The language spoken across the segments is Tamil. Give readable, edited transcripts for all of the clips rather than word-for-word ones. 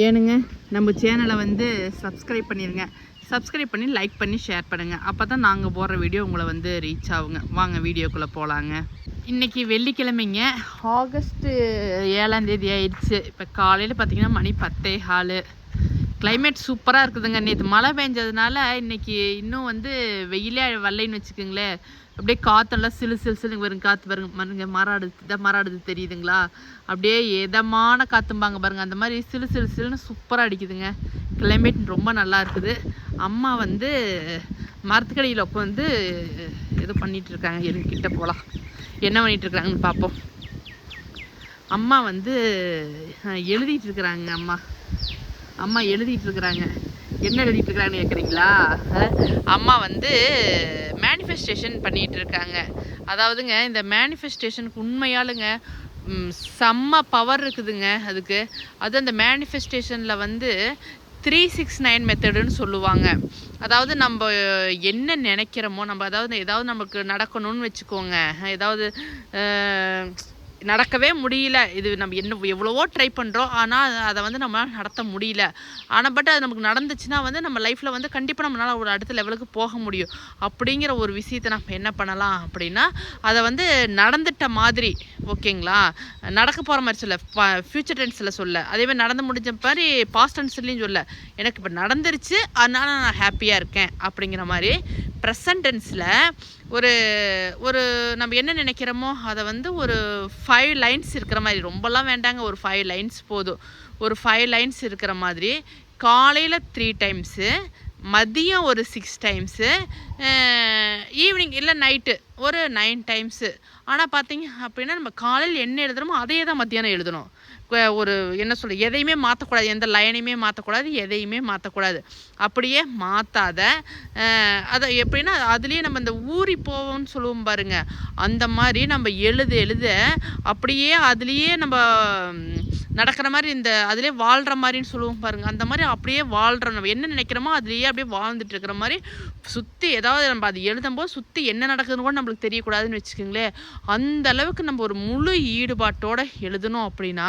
ஏனுங்க நம்ம சேனலை வந்து சப்ஸ்கிரைப் பண்ணிடுங்க. சப்ஸ்கிரைப் பண்ணி லைக் பண்ணி ஷேர் பண்ணுங்கள். அப்போ தான் நாங்கள் போடுற வீடியோ உங்களை வந்து ரீச் ஆகுங்க. வாங்க வீடியோக்குள்ளே போகலாங்க. இன்றைக்கி வெள்ளிக்கிழமைங்க, ஆகஸ்ட்டு 7ஆம் தேதி ஆயிடுச்சு. இப்போ காலையில் பார்த்திங்கன்னா மணி 10:15. கிளைமேட் சூப்பராக இருக்குதுங்க. நேற்று மழை பெஞ்சதுனால இன்றைக்கி இன்னும் வந்து வெயிலே வரலைன்னு வச்சுக்கோங்களேன். அப்படியே காற்றெல்லாம் சிலு சிலு சிலு வரும். காற்று பாருங்க, மராடுது தெரியுதுங்களா? அப்படியே இதமான காற்றும்பாங்க பாருங்கள், அந்த மாதிரி சிலு சிலு சிலுன்னு சூப்பராக அடிக்குதுங்க. கிளைமேட் ரொம்ப நல்லா இருக்குது. அம்மா வந்து மரத்துக்கடியில் உட்காந்து ஏதோ பண்ணிகிட்ருக்காங்க. என்கிட்ட போகலாம், என்ன பண்ணிகிட்ருக்குறாங்கன்னு பார்ப்போம். அம்மா வந்து எழுதிட்டு இருக்கிறாங்க. அம்மா எழுதிட்டு இருக்கிறாங்க. என்ன எழுதிட்டு இருக்கிறாங்கன்னு கேட்குறீங்களா? அம்மா வந்து மேனிஃபெஸ்டேஷன் பண்ணிகிட்டு இருக்காங்க. அதாவதுங்க, இந்த மேனிஃபெஸ்டேஷனுக்கு உண்மையாலுங்க செம்ம பவர் இருக்குதுங்க அதுக்கு. அது அந்த மேனிஃபெஸ்டேஷனில் வந்து 369 மெத்தடுன்னு சொல்லுவாங்க. அதாவது நம்ம என்ன நினைக்கிறோமோ, நம்ம ஏதாவது நமக்கு நடக்கணும்னு வச்சுக்கோங்க. ஏதாவது நடக்கவே முடியல, இது நம்ம எவ்வளவோ ட்ரை பண்ணுறோம், ஆனால் அதை வந்து நம்மளால் நடத்த முடியல. ஆனால் பட் அது நமக்கு நடந்துச்சுன்னா வந்து நம்ம லைஃப்பில் வந்து கண்டிப்பாக நம்மளால் ஒரு அடுத்த லெவலுக்கு போக முடியும். அப்படிங்கிற ஒரு விஷயத்தை நம்ம என்ன பண்ணலாம் அப்படின்னா, அதை வந்து நடந்துட்ட மாதிரி, ஓகேங்களா, நடக்க போகிற மாதிரி சொல்ல, ஃப்யூச்சர் டென்ஸில் சொல்ல, அதேமாதிரி நடந்து முடிஞ்ச மாதிரி பாஸ்ட் டென்ஸ்லையும் சொல்ல, எனக்கு இப்போ நடந்துருச்சு அதனால நான் ஹாப்பியாக இருக்கேன் அப்படிங்கிற மாதிரி ப்ரெசன்ட் டென்ஸில் ஒரு ஒரு நம்ம என்ன நினைக்கிறோமோ அதை வந்து ஒரு 5 லைன்ஸ் இருக்கிற மாதிரி, ரொம்பலாம் வேண்டாங்க, ஒரு 5 லைன்ஸ் போதும். ஒரு 5 லைன்ஸ் இருக்கிற மாதிரி காலையில் 3 டைம்ஸு, மதியம் ஒரு 6 டைம்ஸு, ஈவினிங் இல்லை நைட்டு ஒரு 9 டைம்ஸு. ஆனால் பார்த்தீங்க அப்படின்னா நம்ம காலையில் என்ன எழுதுகிறோமோ அதையே தான் மத்தியானம் எழுதணும். ஒரு என்ன சொல்ல, எதையுமே மாற்றக்கூடாது, எந்த லைனையுமே மாற்றக்கூடாது, எதையுமே மாற்றக்கூடாது. அப்படியே மாற்றாத அதை எப்படின்னா அதுலேயே நம்ம இந்த ஊறி போவோம்னு சொல்லுவோம் பாருங்க, அந்த மாதிரி நம்ம எழுத அப்படியே அதுலேயே நம்ம நடக்கிற மாதிரி, இந்த அதிலே வாழ்கிற மாதிரின்னு சொல்லுவோம் பாருங்கள், அந்த மாதிரி அப்படியே வாழ்கிறோம். நம்ம என்ன நினைக்கிறோமோ அதுலேயே அப்படியே வாழ்ந்துட்டு இருக்கிற மாதிரி, சுற்றி ஏதாவது நம்ம அது எழுதும்போது சுற்றி என்ன நடக்குதுன்னு கூட நம்மளுக்கு தெரியக்கூடாதுன்னு வச்சுக்கோங்களேன். அந்த அளவுக்கு நம்ம ஒரு முழு ஈடுபாட்டோடு எழுதணும் அப்படின்னா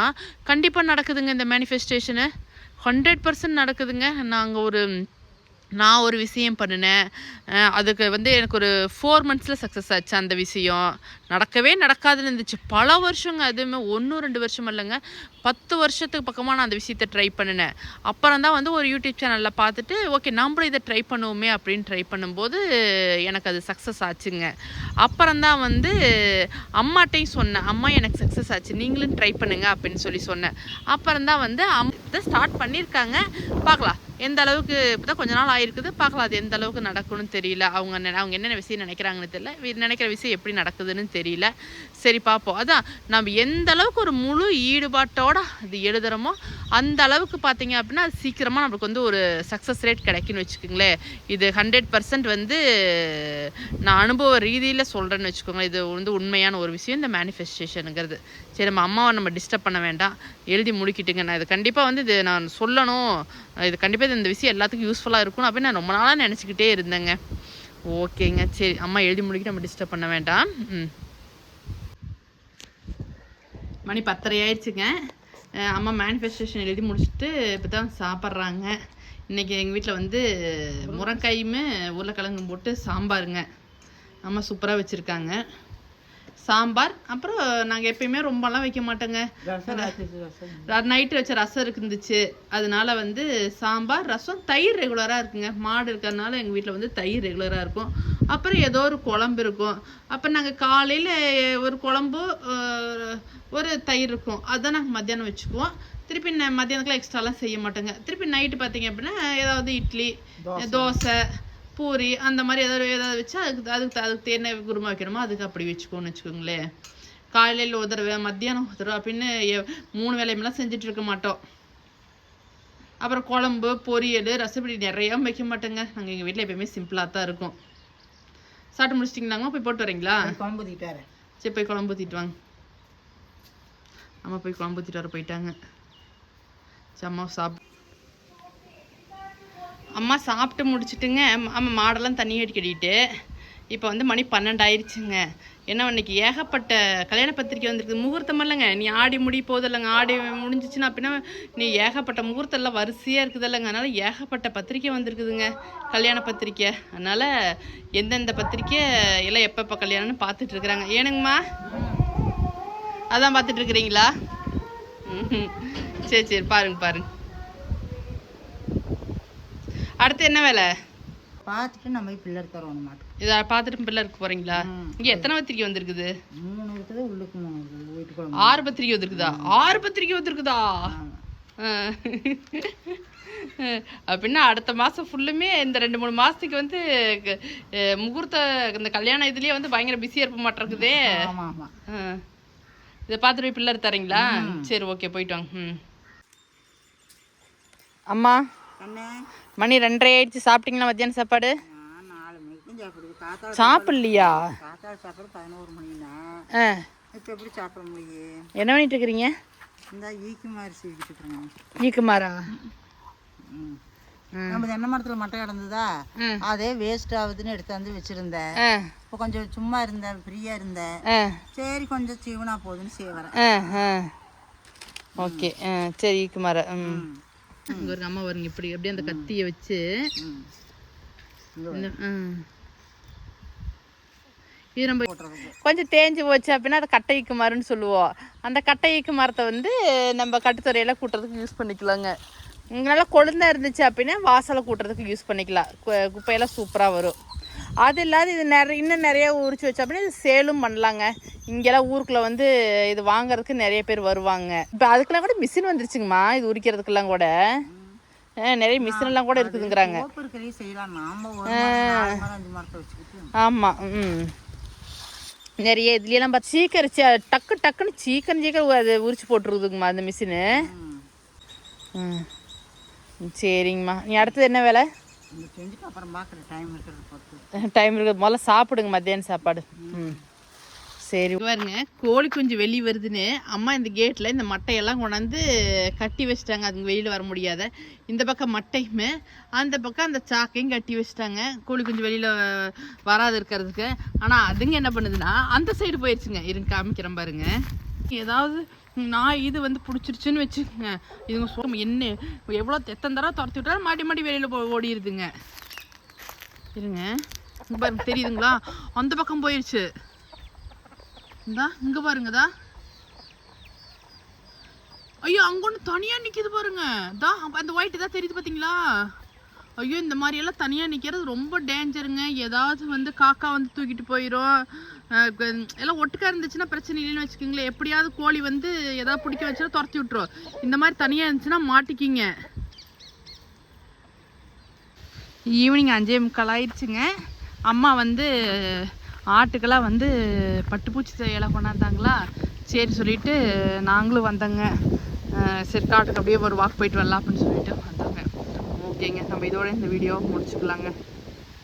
கண்டிப்பாக நடக்குதுங்க இந்த மேனிஃபெஸ்டேஷனு. 100% நடக்குதுங்க. நான் ஒரு விஷயம் பண்ணினேன், அதுக்கு வந்து எனக்கு ஒரு 4 மந்த்ஸில் சக்ஸஸ் ஆச்சு. அந்த விஷயம் நடக்கவே நடக்காதுன்னு இருந்துச்சு பல வருஷங்க. அதுவுமே 1-2 வருஷம் இல்லைங்க, 10 வருஷத்துக்கு பக்கமாக நான் அந்த விஷயத்தை ட்ரை பண்ணினேன். அப்புறம் தான் வந்து ஒரு யூடியூப் சேனலில் பார்த்துட்டு, ஓகே நம்மளும் இதை ட்ரை பண்ணுவோமே அப்படின்னு ட்ரை பண்ணும்போது எனக்கு அது சக்ஸஸ் ஆச்சுங்க. அப்புறம் தான் வந்து அம்மாட்டையும் சொன்னேன், அம்மா எனக்கு சக்ஸஸ் ஆச்சு, நீங்களும் ட்ரை பண்ணுங்க அப்படின்னு சொன்னேன். அப்புறம் தான் வந்து இதை ஸ்டார்ட் பண்ணியிருக்காங்க. பார்க்கலாம் எந்த அளவுக்கு. இப்போ தான் கொஞ்ச நாள் ஆயிருக்குது, பார்க்கலாம் அது எந்த அளவுக்கு நடக்கும்னு தெரியல. அவங்க என்னென்ன விஷயம் நினைக்கிறாங்கன்னு தெரியல, நினைக்கிற விஷயம் எப்படி நடக்குதுன்னு தெரியல. சரி பார்ப்போம். அதான் நம்ம எந்த அளவுக்கு ஒரு முழு ஈடுபாட்டோடு அது எழுதுகிறோமோ அந்த அளவுக்கு பார்த்தீங்க அப்படின்னா அது சீக்கிரமாக நம்மளுக்கு வந்து ஒரு சக்ஸஸ் ரேட் கிடைக்குன்னு வச்சுக்கோங்களேன். இது 100% வந்து நான் அனுபவ ரீதியில் சொல்கிறேன்னு வச்சுக்கோங்களேன். இது வந்து உண்மையான ஒரு விஷயம் இந்த மேனிஃபெஸ்டேஷனுங்கிறது. சரி, நம்ம அம்மாவை நம்ம டிஸ்டர்ப் பண்ண வேண்டாம், எழுதி முடிக்கிட்டுங்க. நான் இது கண்டிப்பாக வந்து இது நான் சொல்லணும், இது கண்டிப்பாக இந்த விஷயம் எல்லாத்துக்கும் யூஸ்ஃபுல்லாக இருக்கணும் அப்படின்னு நான் ரொம்ப நாளாக நினச்சிக்கிட்டே இருந்தேங்க. ஓகேங்க, சரி அம்மா எழுதி முடிக்கிட்டு நம்ம டிஸ்டர்ப் பண்ண வேண்டாம். மணி 10:30 ஆயிடுச்சுங்க. அம்மா மேனிஃபெஸ்டேஷன் எழுதி முடிச்சுட்டு இப்போ தான் சாப்பிட்றாங்க. இன்றைக்கி எங்கள் வீட்டில் வந்து முருங்கைக்காயும் உருளைக்கிழங்கும் போட்டு சாம்பாருங்க. அம்மா சூப்பராக வச்சுருக்காங்க சாம்பார். அப்புறம் நாங்கள் எப்பயுமே ரொம்பலாம் வைக்க மாட்டோங்க, நைட்டு வச்ச ரசம் இருந்துச்சு, அதனால வந்து சாம்பார், ரசம், தயிர் ரெகுலராக இருக்குங்க. மாடு இருக்கிறதுனால எங்கள் வீட்டில் வந்து தயிர் ரெகுலராக இருக்கும். அப்புறம் ஏதோ ஒரு குழம்பு இருக்கும். அப்போ நாங்கள் காலையில் ஒரு குழம்பு ஒரு தயிர் இருக்கும், அதுதான் நாங்கள் மத்தியானம் வச்சுக்குவோம். திருப்பி மத்தியானத்துக்குலாம் எக்ஸ்ட்ராலாம் செய்ய மாட்டோங்க. திருப்பி நைட்டு பார்த்தீங்க அப்படின்னா ஏதாவது இட்லி, தோசை, பூரி அந்த மாதிரி ஏதாவது வச்சா அதுக்கு என்ன குருமா வைக்கணுமோ அதுக்கு அப்படி வச்சுக்கோன்னு வச்சுக்கோங்களேன். காலையில் ஒரு தடவை, மத்தியானம் ஒரு தடவை அப்படின்னு 3 வேலையெல்லாம் செஞ்சுட்டு இருக்க மாட்டோம். அப்புறம் குழம்பு, பொரியல், ரசப்படி நிறையா வைக்க மாட்டோங்க. நாங்கள் எங்கள் வீட்டில் எப்பயுமே சிம்பிளாக தான் இருக்கும். சாப்பிட்டு முடிச்சிட்டிங்களாங்க? போய் போட்டு வரீங்களா? குழம்பு ஊற்றிட்டு வரேன். சரி, போய் குழம்பு ஊற்றிட்டு வாங்க. அம்மா போய் குழம்பு ஊற்றிட்டு வர போயிட்டாங்க. சரி, அம்மா சாப்பிட்டு முடிச்சுட்டுங்க. அம்மா மாடெல்லாம் தண்ணி கட்டிட்டு இப்போ வந்து மணி 12 ஆயிடுச்சுங்க. ஏன்னா இன்னைக்கு ஏகப்பட்ட கல்யாண பத்திரிக்கை வந்துருக்குது. முகூர்த்தம் இல்லைங்க, நீ ஆடி முடி போகுது இல்லைங்க, ஆடி முடிஞ்சிச்சுன்னா அப்படின்னா நீ ஏகப்பட்ட முகூர்த்தம் எல்லாம் வரிசையாக இருக்குது இல்லைங்க. அதனால் ஏகப்பட்ட பத்திரிக்கை வந்திருக்குதுங்க, கல்யாண பத்திரிக்கை. அதனால் எந்தெந்த பத்திரிக்கை எல்லாம் எப்பப்போ கல்யாணம்னு பார்த்துட்டு இருக்கிறாங்க. ஏனுங்கம்மா, அதான் பார்த்துட்டு இருக்கிறீங்களா? சரி சரி, பாருங்க பாருங்க. அடுத்து என்ன வேலை? பார்த்துட்டு நம்ம பில்லர் தரோம் மாட்டோம். இதை பார்த்துட்டு பில்லருக்கு போறீங்களா? இங்கே எத்தனை பத்திரிக்கை வந்திருக்குது? 3 இருக்குது, உள்ளுக்கு 3 வீட்டுக்குள்ள 6 பத்திரிக்கை வந்திருக்குதா? 6 பத்திரிக்கை வந்திருக்குதா? அப்படின்னா அடுத்த மாதம் ஃபுல்லுமே இந்த 2-3 மாதத்துக்கு வந்து முகூர்த்த இந்த கல்யாணம் இதுலேயே வந்து பயங்கர பிஸியாக இருப்ப மாட்டிருக்குதே. ஆமாம் ஆமாம். இதை பார்த்துட்டு போய் பில்லர் தரீங்களா? சரி ஓகே, போயிட்டு வாங்க. அம்மா, மணி 2:30 ஆயிடுச்சு. சாப்பிட்டீங்களா மத்தியானம் சாப்பாடு? 4 மணிக்கு சாப்பிடுது. சாப்பிடலையா? காத்தாள் சாப்பாடு 11 மணினா இப்போ எப்படி சாப்பிட முடியும்? என்ன பண்ணிட்டு இருக்கிறீங்க? இந்த ஈக்குமாரி சீக்கிட்டு இருக்கிறேன். ஈக்குமாரா? நம்ம தென்னை மரத்தில் மட்டை கிடந்ததா, அதே வேஸ்ட் ஆகுதுன்னு எடுத்தாந்து வச்சிருந்தேன். இப்போ கொஞ்சம் சும்மா இருந்தேன், ஃப்ரீயாக இருந்தேன். சரி கொஞ்சம் சீவனா போகுதுன்னு செய்வேன். ஓகே சரி. ஈக்குமாரா. இங்கே ஒரு அம்மா வருங்க, இப்படி அப்படியே அந்த கத்தியை வச்சு இது நம்ம கொஞ்சம் தேஞ்சு போச்சு அப்படின்னா அதை கட்டை ஈக்கு மரம்னு சொல்லுவோம். அந்த கட்டை ஈக்கு மரத்தை வந்து நம்ம கட்டுத்துறையெல்லாம் கூட்டுறதுக்கு யூஸ் பண்ணிக்கலாங்க. நல்லா கொழுந்தா இருந்துச்சு அப்படின்னா வாசலை கூட்டுறதுக்கு யூஸ் பண்ணிக்கலாம். குப்பையெல்லாம் சூப்பராக வரும். அது இல்லாத இது இன்னும் நிறைய உரிச்சு வச்சா அப்படின்னா இது சேலும் பண்ணலாங்க. இங்கெல்லாம் ஊருக்குள்ளே வந்து இது வாங்குறதுக்கு நிறைய பேர் வருவாங்க. இப்போ அதுக்கெல்லாம் கூட மிஷின் வந்துருச்சுங்கம்மா, இது உரிக்கிறதுக்கெல்லாம் கூட நிறைய மிஷின் எல்லாம் கூட இருக்குதுங்கிறாங்க. ஆமாம். நிறைய இதுலாம் பார்த்து சீக்கிரம் டக்குன்னு சீக்கிரம் அது உரிச்சு போட்டுருக்குதுங்கம்மா அந்த மிஷினு. சரிங்கம்மா, நீ அடுத்தது என்ன வேலை? டைம் இருக்குது, முதல்ல சாப்பிடுங்க மத்தியானம் சாப்பாடு. சரி பாருங்க, கோழி குஞ்சு வெளியே வருதுன்னு அம்மா இந்த கேட்டில் இந்த மட்டையெல்லாம் கொண்டாந்து கட்டி வச்சுட்டாங்க. அதுங்க வெளியில் வர முடியாத. இந்த பக்கம் மட்டையுமே அந்த பக்கம் அந்த சாக்கையும் கட்டி வச்சுட்டாங்க, கோழி குஞ்சு வெளியில் வராது இருக்கிறதுக்கு. ஆனால் அதுங்க என்ன பண்ணுதுன்னா அந்த சைடு போயிடுச்சுங்க. இருங்க காமிக்கிறேன் பாருங்க. ஏதாவது நான் இது வந்து பிடிச்சிருச்சுன்னு வச்சுக்கோங்க, இதுங்க என்ன எவ்வளோ எத்தனை தடவை துரத்தி விட்டாலும் மாட்டி வெளியில் ஓடிடுதுங்க. இருங்க, இங்கே பாருங்க, தெரியுதுங்களா? அந்த பக்கம் போயிடுச்சு. இந்தா இங்கே பாருங்கதா. ஐயோ, அங்கே ஒன்று தனியாக நிற்கிது பாருங்க. தான் அந்த ஒயிட் தான் தெரியுது பார்த்தீங்களா? ஐயோ, இந்த மாதிரியெல்லாம் தனியாக நிற்கிறது ரொம்ப டேஞ்சருங்க. ஏதாவது வந்து காக்கா வந்து தூக்கிட்டு போயிடும். எல்லாம் ஒட்டுக்கா இருந்துச்சுன்னா பிரச்சனை இல்லைன்னு வச்சுக்கோங்களேன். எப்படியாவது கோழி வந்து எதாவது பிடிக்க வச்சுன்னா துரத்தி விட்டுரும். இந்த மாதிரி தனியாக இருந்துச்சுன்னா மாட்டிக்கிங்க. ஈவினிங் 5:45 ஆயிடுச்சுங்க. அம்மா வந்து ஆட்டுக்கெல்லாம் வந்து பட்டுப்பூச்சி இலை கொண்டாந்தாங்களா, சரி சொல்லிட்டு நாங்களும் வந்தோங்க. சரி காட்டுக்கு அப்படியே ஒரு வாக் போயிட்டு வரலாம் அப்படின்னு சொல்லிட்டு வந்தாங்க. ஓகேங்க, நம்ம இதோட இந்த வீடியோ முடிச்சுக்கலாங்க.